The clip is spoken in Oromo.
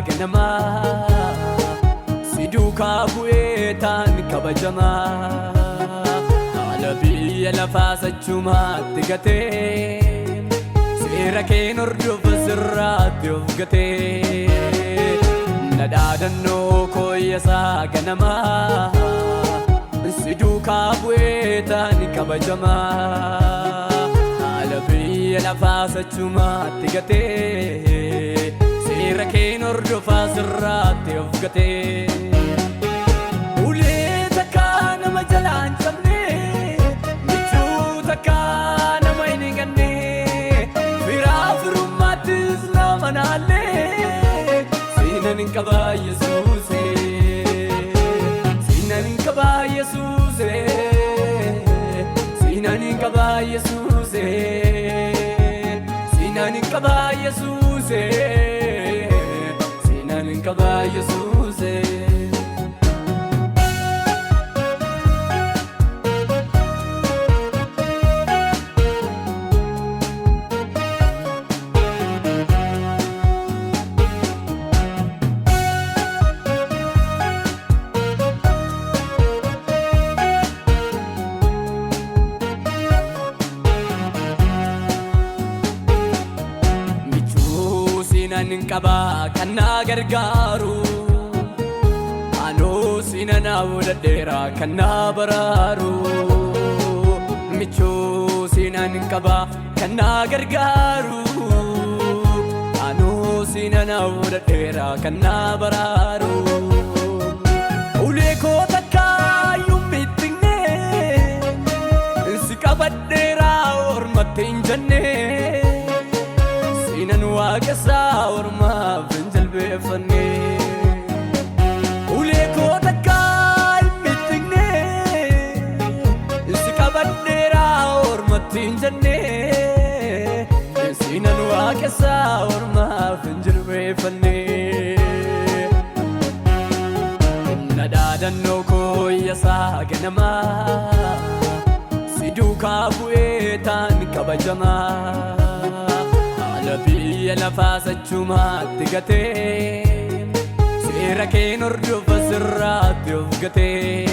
ganamaa si duukaa bu'ee taan kabajamaa haala biyya lafaa sachumaatti gatee seera keen hordofa sirraatti of gatee nadhaadannoo kooyyasaa ganamaa si duukaa bu'ee taan kabajamaa haala biyya lafaa sachumaatti gatee seera keen hordofa sirraatti of gatee ulee takkaa nama jalaan cabne michuu takkaa nama hin ganne firaa firummaattis nama naalle siinan hin qabaa Yesuuse siinan hin qabaa Yesuuse siinan hin qabaa Yesuuse siinan hin qabaa Yesuuse siinan hin qabaa Yesuuse siinan hin qabaa kan na gargaaru anoo siina na wudhadheera kan na baraaru michuu siinan hin qabaa kan na gargaaru anoo siina na wudhadheera kan na baraaru ulee koo takkaa yummittinne si qabadheera ormatti hin jenne siinan waaqessaa ormaaf hin jilbeeffanne ulee koo takkaa yummittinne si qabadheera ormatti hin jenne siinan waaqessaa ormaaf hin jilbeeffanne nadhaadannoo kooyyasaa ganamaa si duukaa bu'ee taan kabajamaa biyya lafaa sachumaatti gatee seera keen hordofa sirraatti of gatee